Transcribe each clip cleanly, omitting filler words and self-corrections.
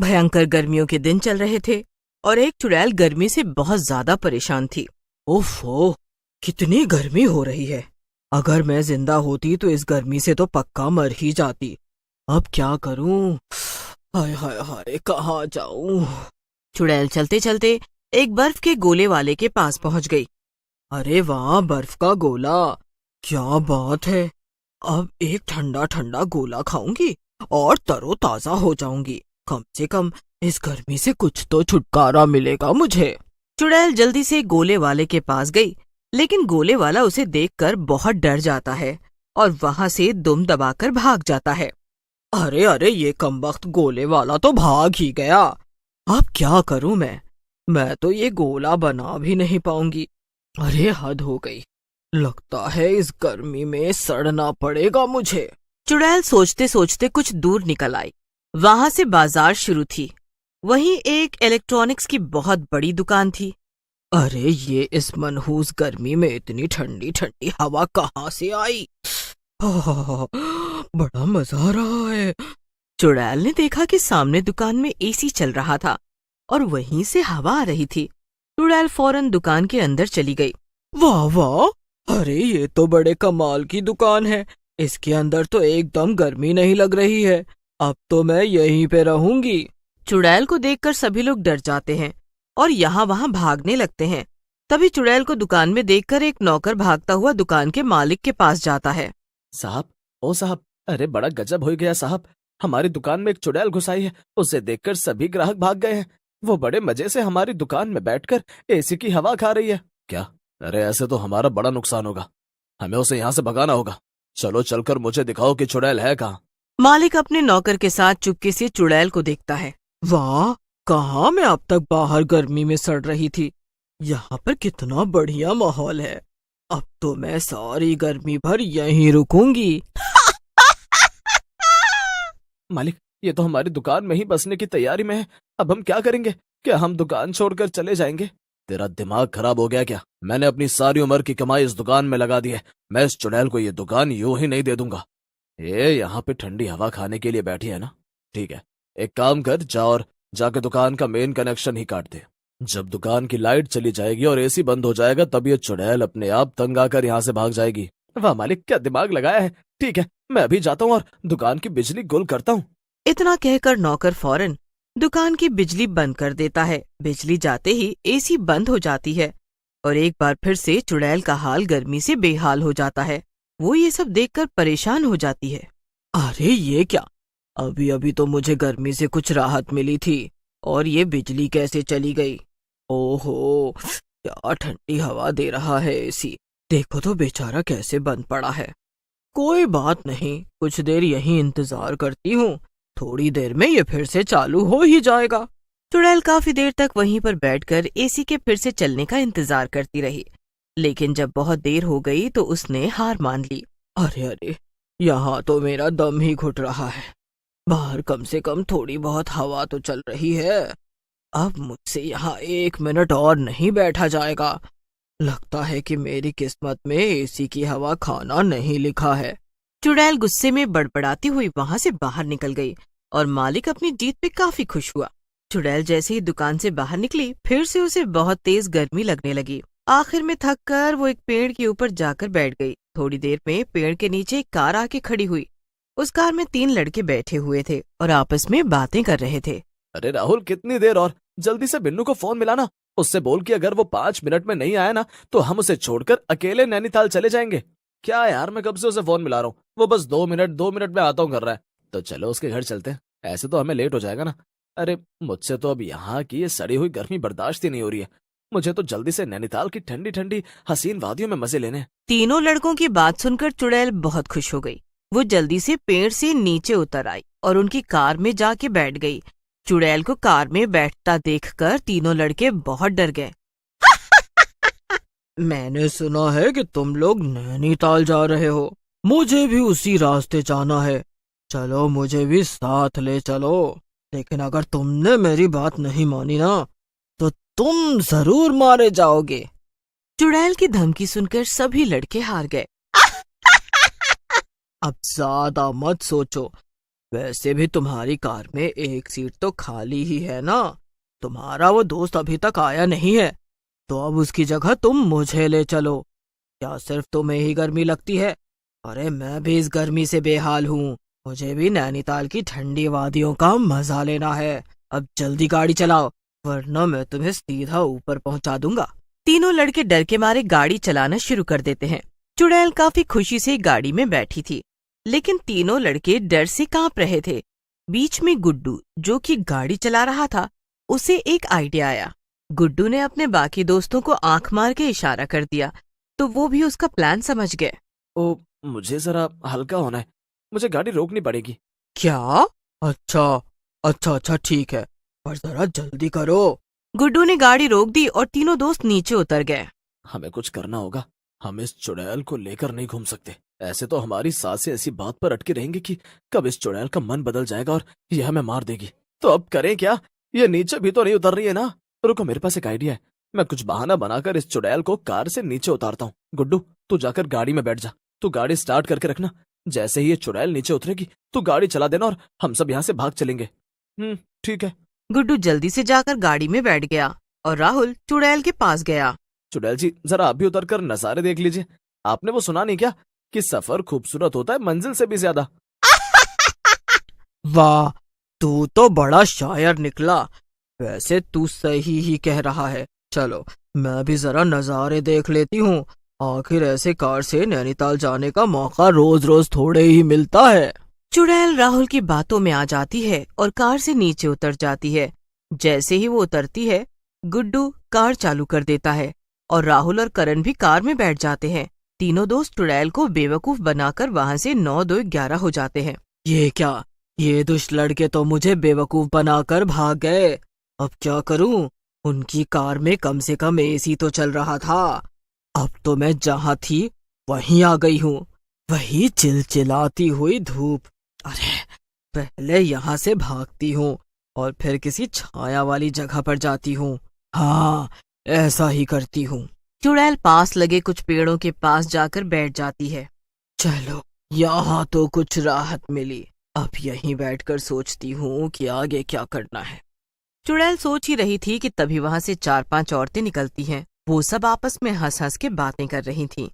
भयंकर गर्मियों के दिन चल रहे थे और एक चुड़ैल गर्मी से बहुत ज्यादा परेशान थी। ओफो, कितनी गर्मी हो रही है। अगर मैं जिंदा होती तो इस गर्मी से तो पक्का मर ही जाती। अब क्या करूं? हाय हाय हाय, कहाँ जाऊं? चुड़ैल चलते चलते एक बर्फ के गोले वाले के पास पहुंच गई। अरे वाह, बर्फ का गोला, क्या बात है। अब एक ठंडा ठंडा गोला खाऊंगी और तरोताजा हो जाऊंगी। कम से कम इस गर्मी से कुछ तो छुटकारा मिलेगा मुझे। चुड़ैल जल्दी से गोले वाले के पास गई, लेकिन गोले वाला उसे देखकर बहुत डर जाता है और वहां से दुम दबाकर भाग जाता है। अरे अरे, ये कमबख्त गोले वाला तो भाग ही गया। अब क्या करूं मैं तो ये गोला बना भी नहीं पाऊंगी। अरे हद हो गई, लगता है इस गर्मी में सड़ना पड़ेगा मुझे। चुड़ैल सोचते सोचते कुछ दूर निकल आई। वहां से बाजार शुरू थी। वहीं एक इलेक्ट्रॉनिक्स की बहुत बड़ी दुकान थी। अरे ये इस मनहूस गर्मी में इतनी ठंडी ठंडी हवा कहाँ से आई? बड़ा मजा आ रहा है। चुड़ैल ने देखा कि सामने दुकान में एसी चल रहा था और वहीं से हवा आ रही थी। चुड़ैल फौरन दुकान के अंदर चली गई। वाह वाह, अरे ये तो बड़े कमाल की दुकान है। इसके अंदर तो एकदम गर्मी नहीं लग रही है। अब तो मैं यहीं पे रहूंगी। चुड़ैल को देखकर सभी लोग डर जाते हैं और यहाँ वहाँ भागने लगते हैं। तभी चुड़ैल को दुकान में देखकर एक नौकर भागता हुआ दुकान के मालिक के पास जाता है। साहब, ओ साहब, अरे बड़ा गजब हो गया साहब। हमारी दुकान में एक चुड़ैल घुस आई है। उसे देखकर सभी ग्राहक भाग गए हैं। वो बड़े मजे से हमारी दुकान में बैठकर एसी की हवा खा रही है। क्या? अरे ऐसे तो हमारा बड़ा नुकसान होगा। हमें उसे यहाँ से भगाना होगा। चलो चलकर मुझे दिखाओ कि चुड़ैल है कहाँ। मालिक अपने नौकर के साथ चुपके से चुड़ैल को देखता है। वाह, कहाँ मैं अब तक बाहर गर्मी में सड़ रही थी। यहाँ पर कितना बढ़िया माहौल है। अब तो मैं सारी गर्मी भर यहीं रुकूंगी। मालिक, ये तो हमारी दुकान में ही बसने की तैयारी में है। अब हम क्या करेंगे? क्या हम दुकान छोड़कर चले जाएंगे? तेरा दिमाग खराब हो गया क्या? मैंने अपनी सारी उम्र की कमाई इस दुकान में लगा दी है। मैं इस चुड़ैल को ये दुकान यूं ही नहीं दे दूंगा। ये यहाँ पे ठंडी हवा खाने के लिए बैठी है ना? ठीक है, एक काम कर, जा और जाके दुकान का मेन कनेक्शन ही काट दे। जब दुकान की लाइट चली जाएगी और एसी बंद हो जाएगा तब ये चुड़ैल अपने आप तंग आकर यहाँ से भाग जाएगी। वाह मालिक, क्या दिमाग लगाया है। ठीक है, मैं अभी जाता हूँ और दुकान की बिजली गुल करता हूँ। इतना कहकर नौकर फौरन दुकान की बिजली बंद कर देता है। बिजली जाते ही एसी बंद हो जाती है और एक बार फिर से चुड़ैल का हाल गर्मी से बेहाल हो जाता है। वो ये सब देखकर परेशान हो जाती है। अरे ये क्या, अभी अभी तो मुझे गर्मी से कुछ राहत मिली थी और ये बिजली कैसे चली गई? ओहो, क्या ठंडी हवा दे रहा है एसी। देखो तो बेचारा कैसे बंद पड़ा है। कोई बात नहीं, कुछ देर यहीं इंतजार करती हूँ। थोड़ी देर में ये फिर से चालू हो ही जाएगा। चुड़ैल काफी देर तक वहीं पर बैठकर एसी के फिर से चलने का इंतजार करती रही, लेकिन जब बहुत देर हो गई तो उसने हार मान ली। अरे अरे, यहाँ तो मेरा दम ही घुट रहा है। बाहर कम से कम थोड़ी बहुत हवा तो चल रही है। अब मुझसे यहाँ 1 मिनट और नहीं बैठा जाएगा। लगता है कि मेरी किस्मत में एसी की हवा खाना नहीं लिखा है। चुड़ैल गुस्से में बड़बड़ाती हुई वहां से बाहर निकल गई और मालिक अपनी जीत पे काफी खुश हुआ। चुड़ैल जैसे ही दुकान से बाहर निकली, फिर से उसे बहुत तेज गर्मी लगने लगी। आखिर में थक कर वो एक पेड़ के ऊपर जाकर बैठ गई। थोड़ी देर में पेड़ के नीचे एक कार आके खड़ी हुई। उस कार में 3 लड़के बैठे हुए थे और आपस में बातें कर रहे थे। अरे राहुल, कितनी देर और? जल्दी से बिन्नू को फोन मिलाना। उससे बोल कि अगर वो 5 मिनट में नहीं आया ना तो हम उसे छोड़कर अकेले नैनीताल चले जाएंगे। क्या यार, मैं कब से उसे फोन मिला रहा हूँ, वो बस 2 मिनट में आता हूँ कर रहा है। तो चलो उसके घर चलते हैं, ऐसे तो हमें लेट हो जाएगा ना। अरे मुझसे तो अब यहाँ की ये सड़ी हुई गर्मी बर्दाश्त ही नहीं हो रही है। मुझे तो जल्दी से नैनीताल की ठंडी ठंडी हसीन वादियों में मजे लेने। तीनों लड़कों की बात सुनकर चुड़ैल बहुत खुश हो गई। वो जल्दी से पेड़ से नीचे उतर आई और उनकी कार में जाके बैठ गई। चुड़ैल को कार में बैठता देखकर तीनों लड़के बहुत डर गए। मैंने सुना है कि तुम लोग नैनीताल जा रहे हो। मुझे भी उसी रास्ते जाना है। चलो मुझे भी साथ ले चलो। लेकिन अगर तुमने मेरी बात नहीं मानी ना तो तुम जरूर मारे जाओगे। चुड़ैल की धमकी सुनकर सभी लड़के हार गए। अब ज्यादा मत सोचो, वैसे भी तुम्हारी कार में एक सीट तो खाली ही है ना। तुम्हारा वो दोस्त अभी तक आया नहीं है, तो अब उसकी जगह तुम मुझे ले चलो। क्या सिर्फ तुम्हें ही गर्मी लगती है? अरे मैं भी इस गर्मी से बेहाल हूँ। मुझे भी नैनीताल की ठंडी वादियों का मजा लेना है। अब जल्दी गाड़ी चलाओ, वरना मैं तुम्हें सीधा ऊपर पहुंचा दूंगा। तीनों लड़के डर के मारे गाड़ी चलाना शुरू कर देते हैं। चुड़ैल काफी खुशी से गाड़ी में बैठी थी, लेकिन तीनों लड़के डर से कांप रहे थे। बीच में गुड्डू, जो कि गाड़ी चला रहा था, उसे एक आइडिया आया। गुड्डू ने अपने बाकी दोस्तों को आंख मार के इशारा कर दिया, तो वो भी उसका प्लान समझ गए। ओ, मुझे जरा हल्का होना है, मुझे गाड़ी रोकनी पड़ेगी। क्या? अच्छा ठीक है, पर जरा जल्दी करो। गुड्डू ने गाड़ी रोक दी और तीनों दोस्त नीचे उतर गए। हमें कुछ करना होगा, हम इस चुड़ैल को लेकर नहीं घूम सकते। ऐसे तो हमारी सांसें ऐसी बात पर अटकी रहेंगी कि कब इस चुड़ैल का मन बदल जाएगा और यह हमें मार देगी। तो अब करें क्या? ये नीचे भी तो नहीं उतर रही है ना। रुको, मेरे पास एक आइडिया है। मैं कुछ बहाना बनाकर इस चुड़ैल को कार से नीचे उतारता हूँ। गुड्डू, तू जाकर गाड़ी में बैठ जा। तू गाड़ी स्टार्ट करके रखना। जैसे ही ये चुड़ैल नीचे उतरेगी तू गाड़ी चला देना और हम सब यहाँ से भाग चलेंगे। ठीक है। गुड्डू जल्दी से जाकर गाड़ी में बैठ गया और राहुल चुड़ैल के पास गया। चुड़ैल जी, जरा आप भी उतर कर नजारे देख लीजिए। आपने वो सुना नहीं क्या कि सफर खूबसूरत होता है मंजिल से भी ज्यादा? वाह, तू तो बड़ा शायर निकला। वैसे तू सही ही कह रहा है। चलो मैं भी जरा नजारे देख लेती हूँ। आखिर ऐसे कार से नैनीताल जाने का मौका रोज रोज थोड़े ही मिलता है। चुड़ैल राहुल की बातों में आ जाती है और कार से नीचे उतर जाती है। जैसे ही वो उतरती है, गुड्डू कार चालू कर देता है और राहुल और करण भी कार में बैठ जाते हैं। तीनों दोस्त चुड़ैल को बेवकूफ बनाकर वहाँ से 9-2-11 हो जाते हैं। ये क्या? ये दुष्ट लड़के तो मुझे बेवकूफ बनाकर भाग गए। अब क्या करूं? उनकी कार में कम से कम एसी तो चल रहा था। अब तो मैं जहाँ थी वहीं आ गई हूँ। वही चिलचिलाती हुई धूप। अरे पहले यहाँ से भागती हूँ और फिर किसी छाया वाली जगह पर जाती हूँ। हाँ, ऐसा ही करती हूँ। चुड़ैल पास लगे कुछ पेड़ों के पास जाकर बैठ जाती है। चलो, यहाँ तो कुछ राहत मिली। अब यहीं बैठकर सोचती हूँ कि आगे क्या करना है। चुड़ैल सोच ही रही थी कि तभी वहाँ से 4-5 औरतें निकलती हैं। वो सब आपस में हंस हंस के बातें कर रही थीं।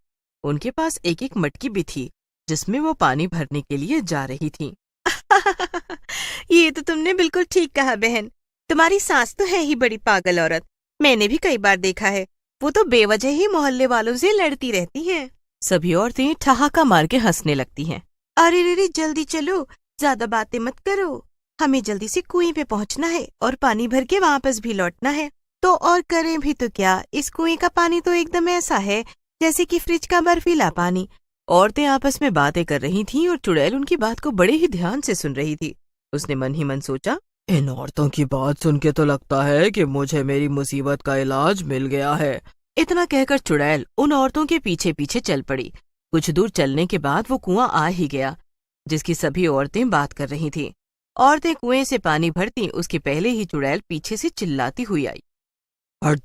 उनके पास एक एक मटकी भी थी, जिसमें वो पानी भरने के लिए जा रही थीं। ये तो तुमने बिल्कुल ठीक कहा बहन। तुम्हारी सास तो है ही बड़ी पागल औरत। मैंने भी कई बार देखा है, वो तो बेवजह ही मोहल्ले वालों से लड़ती रहती हैं। सभी औरतें ठहाका मार के हंसने लगती हैं। अरे रे, जल्दी चलो, ज्यादा बातें मत करो। हमें जल्दी से कुएं पे पहुंचना है और पानी भर के वापस भी लौटना है। तो और करें भी तो क्या, इस कुएं का पानी तो एकदम ऐसा है जैसे कि फ्रिज का बर्फीला पानी। औरतें आपस में बातें कर रही थीं और चुड़ैल उनकी बात को बड़े ही ध्यान से सुन रही थी। उसने मन ही मन सोचा, इन औरतों की बात सुन के तो लगता है कि मुझे मेरी मुसीबत का इलाज मिल गया है। इतना कहकर चुड़ैल उन औरतों के पीछे पीछे चल पड़ी। कुछ दूर चलने के बाद वो कुआं आ ही गया, जिसकी सभी औरतें बात कर रही थीं। औरतें कुएं से पानी भरती उसके पहले ही चुड़ैल पीछे से चिल्लाती हुई आई। हट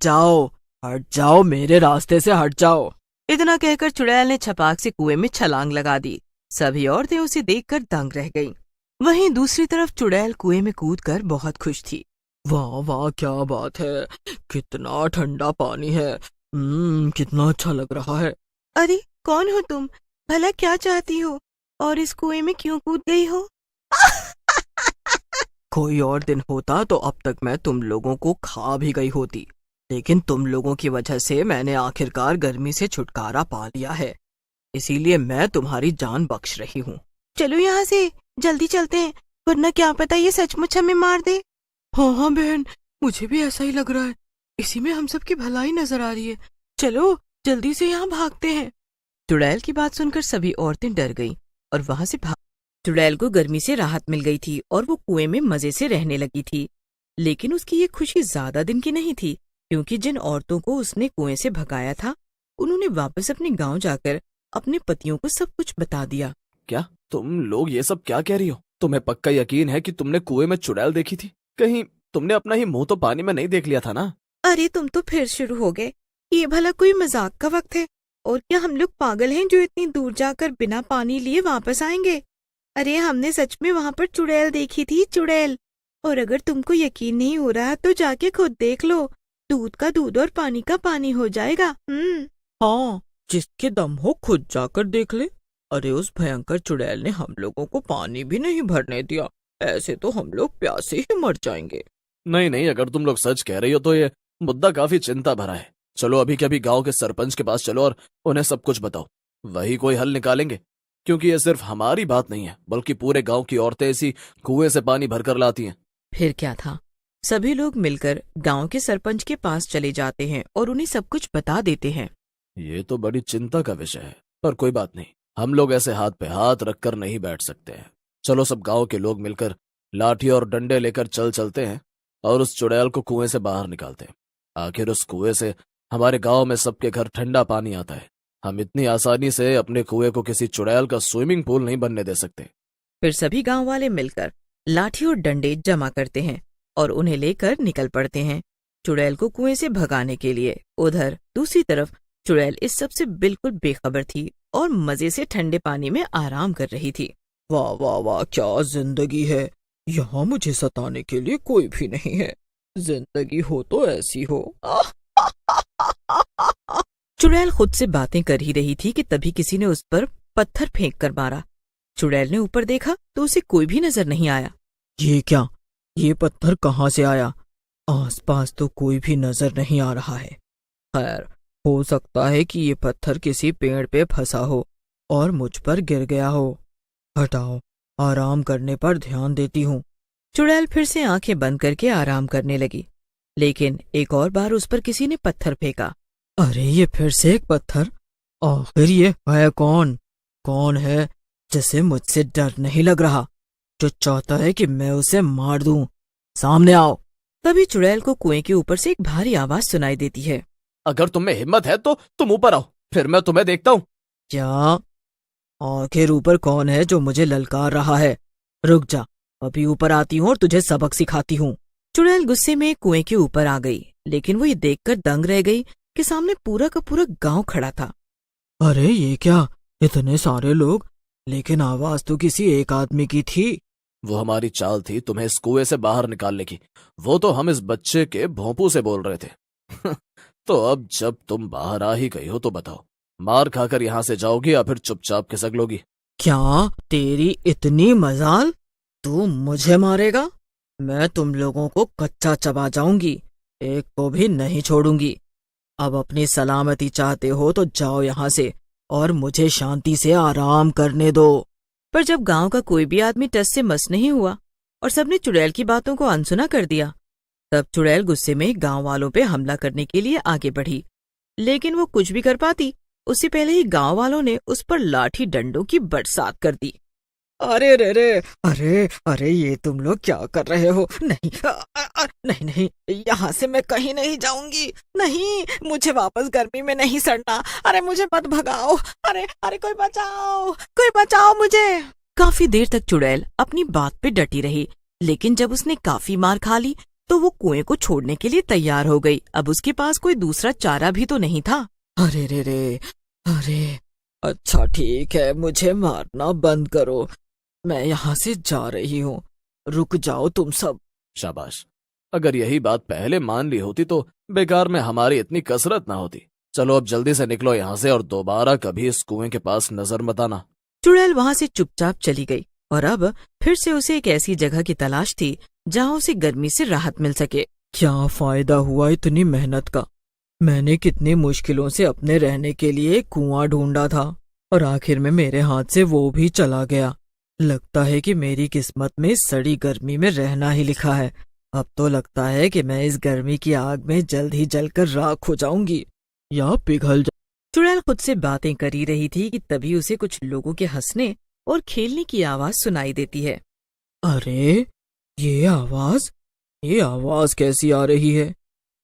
जाओ, मेरे रास्ते से हट जाओ। इतना कहकर चुड़ैल ने छपाक से कुएं में छलांग लगा दी। सभी औरतें उसे देखकर दंग रह गईं। वहीं दूसरी तरफ चुड़ैल कुएं में कूदकर बहुत खुश थी। वाह, क्या बात है, कितना ठंडा पानी है। कितना अच्छा लग रहा है। अरे कौन हो तुम? भला क्या चाहती हो और इस कुएं में क्यों कूद गई हो? कोई और दिन होता तो अब तक मैं तुम लोगों को खा भी गई होती, लेकिन तुम लोगों की वजह से मैंने आखिरकार गर्मी से छुटकारा पा लिया है। इसीलिए मैं तुम्हारी जान बख्श रही हूँ। चलो यहाँ से जल्दी चलते हैं, वरना क्या पता ये सचमुच हमें मार दे। हाँ बहन, मुझे भी ऐसा ही लग रहा है। इसी में हम सबकी भलाई नजर आ रही है। चलो जल्दी से यहाँ भागते हैं। चुड़ैल की बात सुनकर सभी औरतें डर गईं और वहां से भाग। चुड़ैल को गर्मी से राहत मिल गई थी और वो कुएं में मजे से रहने लगी थी। लेकिन उसकी ये खुशी ज्यादा दिन की नहीं थी, क्योंकि जिन औरतों को उसने कुएं से भगाया था, उन्होंने वापस अपने गांव जाकर अपने पतियों को सब कुछ बता दिया। क्या तुम लोग ये सब क्या कह रही हो? तुम्हें पक्का यकीन है कि तुमने कुएं में चुड़ैल देखी थी? कहीं तुमने अपना ही मुंह तो पानी में नहीं देख लिया था ना? अरे तुम तो फिर शुरू हो गए। ये भला कोई मजाक का वक्त है? और क्या हम लोग पागल हैं जो इतनी दूर जाकर बिना पानी लिए वापस आएंगे? अरे हमने सच में वहाँ पर चुड़ैल देखी थी, चुड़ैल। और अगर तुमको यकीन नहीं हो रहा तो जाके खुद देख लो, दूध का दूध और पानी का पानी हो जाएगा। हाँ, जिसके दम हो खुद जाकर देख ले। अरे उस भयंकर चुड़ैल ने हम लोगों को पानी भी नहीं भरने दिया, ऐसे तो हम लोग प्यासे ही मर जाएंगे। नहीं नहीं, अगर तुम लोग सच कह रही हो तो ये मुद्दा काफी चिंता भरा है। चलो अभी के अभी गांव के सरपंच के पास चलो और उन्हें सब कुछ बताओ, वही कोई हल निकालेंगे। क्योंकि ये सिर्फ हमारी बात नहीं है, बल्कि पूरे गांव की औरतें इसी कुएं से पानी भरकर लाती हैं। फिर क्या था, सभी लोग मिलकर गांव के सरपंच के पास चले जाते हैं और उन्हें सब कुछ बता देते हैं। ये तो बड़ी चिंता का विषय है, पर कोई बात नहीं, हम लोग ऐसे हाथ पे हाथ रखकर नहीं बैठ सकते हैं। चलो सब गांव के लोग मिलकर लाठी और डंडे लेकर चलते हैं और उस चुड़ैल को कुएं से बाहर निकालते हैं। आखिर उस कुएं से हमारे गांव में सबके घर ठंडा पानी आता है। हम इतनी आसानी से अपने कुएं को किसी चुड़ैल का स्विमिंग पूल नहीं बनने दे सकते। फिर सभी गांव वाले मिलकर लाठी और डंडे जमा करते हैं और उन्हें लेकर निकल पड़ते हैं चुड़ैल को कुएं से भगाने के लिए। उधर दूसरी तरफ चुड़ैल इस सब से बिल्कुल बेखबर थी और मजे से ठंडे पानी में आराम कर रही थी। वाह वाह वाह, क्या जिंदगी है, यहाँ मुझे सताने के लिए कोई भी नहीं है। जिंदगी हो तो ऐसी हो। चुड़ैल खुद से बातें कर ही रही थी कि तभी किसी ने उस पर पत्थर फेंक कर मारा। चुड़ैल ने ऊपर देखा तो उसे कोई भी नजर नहीं आया। ये क्या, ये पत्थर कहाँ से आया? आसपास तो कोई भी नजर नहीं आ रहा है। खैर, हो सकता है कि ये पत्थर किसी पेड़ पे फंसा हो और मुझ पर गिर गया हो। हटाओ, आराम करने पर ध्यान देती हूँ। चुड़ैल फिर से आंखें बंद करके आराम करने लगी, लेकिन एक और बार उस पर किसी ने पत्थर फेंका। अरे ये फिर से एक पत्थर। आखिर ये है कौन? कौन है जिसे मुझसे डर नहीं लग रहा, जो चाहता है कि मैं उसे मार दूं? सामने आओ। तभी चुड़ैल को कुएं के ऊपर से एक भारी आवाज सुनाई देती है। अगर तुम में हिम्मत है तो तुम ऊपर आओ, फिर मैं तुम्हें देखता हूँ। क्या? आखिर ऊपर कौन है जो मुझे ललकार रहा है? रुक जा, अभी ऊपर आती हूँ और तुझे सबक सिखाती हूँ। चुड़ैल गुस्से में कुएं के ऊपर आ गई, लेकिन वो ये देखकर दंग रह गई कि सामने पूरा का पूरा गांव खड़ा था। अरे ये क्या, इतने सारे लोग, लेकिन आवाज तो किसी एक आदमी की थी। वो हमारी चाल थी तुम्हें इस कुएं से बाहर निकालने की। वो तो हम इस बच्चे के भोंपू से बोल रहे थे। तो अब जब तुम बाहर आ ही गई हो तो बताओ, मार खाकर यहाँ से जाओगी या फिर चुपचाप खिसक लोगी? क्या तेरी इतनी मजाल? तू मुझे मारेगा? मैं तुम लोगों को कच्चा चबा जाऊंगी, एक को भी नहीं छोड़ूंगी। अब अपनी सलामती चाहते हो तो जाओ यहाँ से और मुझे शांति से आराम करने दो। पर जब गांव का कोई भी आदमी टस से मस नहीं हुआ और सबने चुड़ैल की बातों को अनसुना कर दिया, तब चुड़ैल गुस्से में गांव वालों पे हमला करने के लिए आगे बढ़ी। लेकिन वो कुछ भी कर पाती उससे पहले ही गांव वालों ने उस पर लाठी डंडों की बरसात कर दी। अरे रे रे, अरे अरे ये तुम लोग क्या कर रहे हो? नहीं नहीं नहीं, यहाँ से मैं कहीं नहीं जाऊंगी। नहीं, मुझे वापस गर्मी में नहीं सड़ना। अरे मुझे मत भगाओ। अरे अरे कोई बचाओ मुझे। काफी देर तक चुड़ैल अपनी बात पे डटी रही, लेकिन जब उसने काफी मार खा ली तो वो कुएं को छोड़ने के लिए तैयार हो गई। अब उसके पास कोई दूसरा चारा भी तो नहीं था। अरे रे रे, अरे अच्छा ठीक है, मुझे मारना बंद करो, मैं यहाँ से जा रही हूँ, रुक जाओ तुम सब। शाबाश, अगर यही बात पहले मान ली होती तो बेकार में हमारी इतनी कसरत ना होती। चलो अब जल्दी से निकलो यहाँ से और दोबारा कभी इस कुएं के पास नजर मत आना। चुड़ैल वहाँ से चुपचाप चली गई और अब फिर से उसे एक ऐसी जगह की तलाश थी जहाँ उसे गर्मी से राहत मिल सके। क्या फायदा हुआ इतनी मेहनत का? मैंने कितनी मुश्किलों से अपने रहने के लिए कुआं ढूंढा था और आखिर में मेरे हाथ से वो भी चला गया। लगता है कि मेरी किस्मत में सड़ी गर्मी में रहना ही लिखा है। अब तो लगता है कि मैं इस गर्मी की आग में जल्द ही जलकर राख हो जाऊंगी या पिघल चुड़ैल खुद से बातें कर ही रही थी कि तभी उसे कुछ लोगों के हंसने और खेलने की आवाज सुनाई देती है। अरे ये आवाज कैसी आ रही है?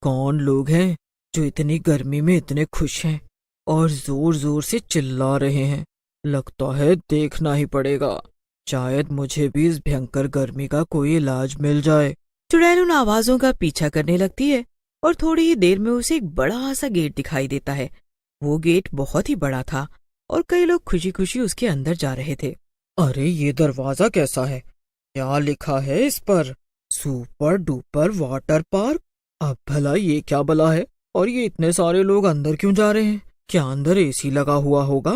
कौन लोग हैं जो इतनी गर्मी में इतने खुश हैं और जोर जोर से चिल्ला रहे हैं? लगता है देखना ही पड़ेगा, शायद मुझे भी इस भयंकर गर्मी का कोई इलाज मिल जाए। चुड़ैल उन आवाजों का पीछा करने लगती है और थोड़ी ही देर में उसे एक बड़ा सा गेट दिखाई देता है। वो गेट बहुत ही बड़ा था और कई लोग खुशी खुशी उसके अंदर जा रहे थे। अरे ये दरवाजा कैसा है? क्या लिखा है इस पर? Super duper water park. अब भला ये क्या बला है? और ये इतने सारे लोग अंदर क्यों जा रहे हैं? क्या अंदर एसी लगा हुआ होगा?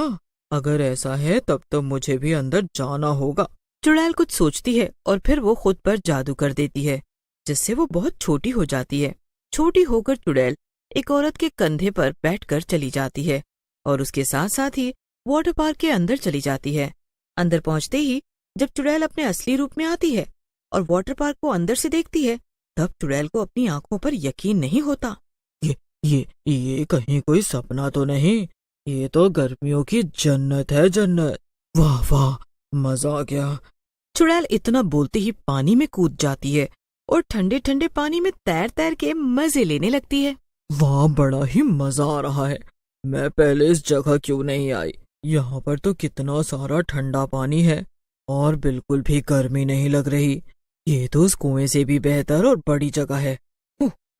अगर ऐसा है तब तो मुझे भी अंदर जाना होगा। चुड़ैल कुछ सोचती है और फिर वो खुद पर जादू कर देती है, जिससे वो बहुत छोटी हो जाती है। छोटी होकर चुड़ैल एक औरत के कंधे पर बैठकर चली जाती है और उसके साथ साथ ही वाटर पार्क के अंदर चली जाती है। अंदर पहुंचते ही जब चुड़ैल अपने असली रूप में आती है और वाटर पार्क को अंदर से देखती है, तब चुड़ैल को अपनी आंखों पर यकीन नहीं होता। ये कहीं कोई सपना तो नहीं? ये तो गर्मियों की जन्नत है, जन्नत। वाह वाह, मजा आ गया। चुड़ैल इतना बोलते ही पानी में कूद जाती है और ठंडे ठंडे पानी में तैर तैर के मजे लेने लगती है। वाह, बड़ा ही मजा आ रहा है। मैं पहले इस जगह क्यों नहीं आई? यहाँ पर तो कितना सारा ठंडा पानी है और बिल्कुल भी गर्मी नहीं लग रही। ये तो उस कुएं से भी बेहतर और बड़ी जगह है।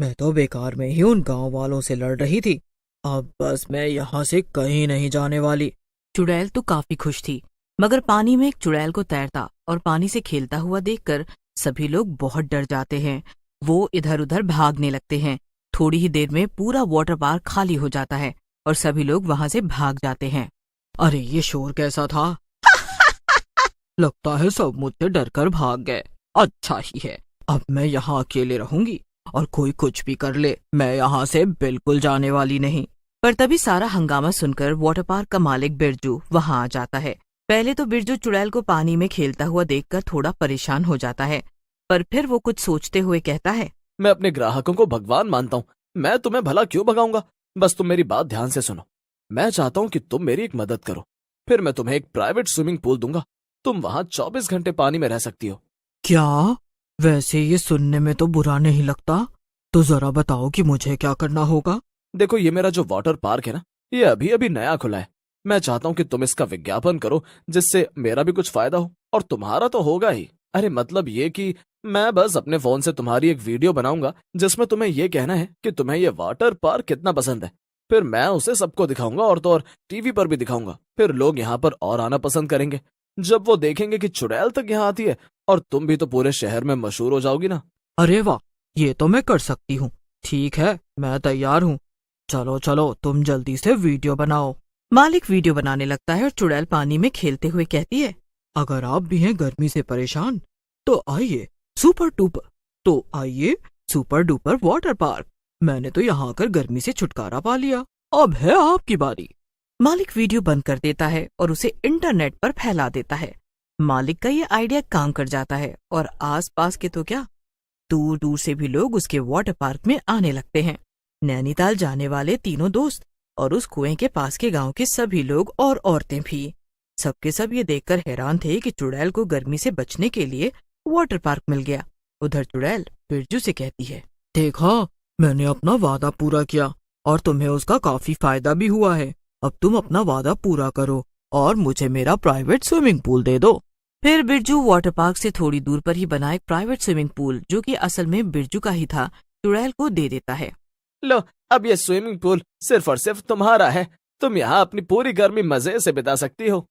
मैं तो बेकार में ही उन गांव वालों से लड़ रही थी। अब बस मैं यहाँ से कहीं नहीं जाने वाली। चुड़ैल तो काफी खुश थी, मगर पानी में एक चुड़ैल को तैरता और पानी से खेलता हुआ देखकर सभी लोग बहुत डर जाते हैं। वो इधर उधर भागने लगते हैं। थोड़ी ही देर में पूरा वाटर पार्क खाली हो जाता है और सभी लोग वहां से भाग जाते हैं। अरे ये शोर कैसा था? लगता है सब मुझसे डरकर भाग गए। अच्छा ही है, अब मैं यहाँ अकेले रहूंगी और कोई कुछ भी कर ले, मैं यहाँ से बिल्कुल जाने वाली नहीं। पर तभी सारा हंगामा सुनकर वाटर पार्क का मालिक बिरजू वहां आ जाता है। पहले तो बिरजू चुड़ैल को पानी में खेलता हुआ देखकर थोड़ा परेशान हो जाता है, पर फिर वो कुछ सोचते हुए कहता है, मैं अपने ग्राहकों को भगवान मानता हूँ, मैं तुम्हें भला क्यों भगाऊंगा? बस तुम मेरी बात ध्यान से सुनो। मैं चाहता हूँ कि तुम मेरी एक मदद करो, फिर मैं तुम्हें एक प्राइवेट स्विमिंग पूल दूंगा। तुम वहाँ 24 घंटे पानी में रह सकती हो। क्या? वैसे ये सुनने में तो बुरा नहीं लगता। तो जरा बताओ कि मुझे क्या करना होगा? देखो, ये मेरा जो वाटर पार्क है ना, ये अभी अभी नया खुला है। मैं चाहता हूँ कि तुम इसका विज्ञापन करो, जिससे मेरा भी कुछ फायदा हो और तुम्हारा तो होगा ही। अरे मतलब ये कि मैं बस अपने फोन से तुम्हारी एक वीडियो बनाऊंगा जिसमें तुम्हें ये कहना है कि तुम्हें ये वाटर पार्क कितना पसंद है। फिर मैं उसे सबको दिखाऊंगा और तो और टीवी पर भी दिखाऊंगा। फिर लोग यहाँ पर और आना पसंद करेंगे। जब वो देखेंगे कि चुड़ैल तक यहाँ आती है, और तुम भी तो पूरे शहर में मशहूर हो जाओगी ना। अरे वाह, ये तो मैं कर सकती हूँ। ठीक है, मैं तैयार हूँ। चलो चलो, तुम जल्दी से वीडियो बनाओ। मालिक वीडियो बनाने लगता है और चुड़ैल पानी में खेलते हुए कहती है, अगर आप भी हैं गर्मी से परेशान तो आइए सुपर डुपर वाटर पार्क। मैंने तो यहाँ आकर गर्मी से छुटकारा पा लिया। अब है आपकी बारी। मालिक वीडियो बंद कर देता है और उसे इंटरनेट पर फैला देता है। मालिक का ये आइडिया काम कर जाता है और आसपास के तो क्या, दूर दूर से भी लोग उसके वाटर पार्क में आने लगते हैं। नैनीताल जाने वाले तीनों दोस्त और उस कुएं के पास के गांव के सभी लोग और औरतें भी, सबके सब ये देखकर हैरान थे कि चुड़ैल को गर्मी से बचने के लिए वाटर पार्क मिल गया। उधर चुड़ैल बिरजू से कहती है, देखा, मैंने अपना वादा पूरा किया और तुम्हें उसका काफी फायदा भी हुआ है। अब तुम अपना वादा पूरा करो और मुझे मेरा प्राइवेट स्विमिंग पूल दे दो। फिर बिरजू वाटर पार्क से थोड़ी दूर पर ही बना एक प्राइवेट स्विमिंग पूल, जो कि असल में बिरजू का ही था, चुड़ैल को दे देता है। लो, अब ये स्विमिंग पूल सिर्फ और सिर्फ तुम्हारा है। तुम यहाँ अपनी पूरी गर्मी मजे से बिता सकती हो।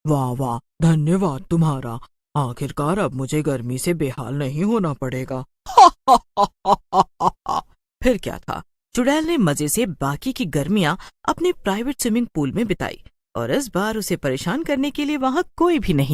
वाह वाह, धन्यवाद तुम्हारा। आखिरकार अब मुझे गर्मी से बेहाल नहीं होना पड़ेगा। फिर क्या था, चुड़ैल ने मजे से बाकी की गर्मियां अपने प्राइवेट स्विमिंग पूल में बिताई और इस बार उसे परेशान करने के लिए वहां कोई भी नहीं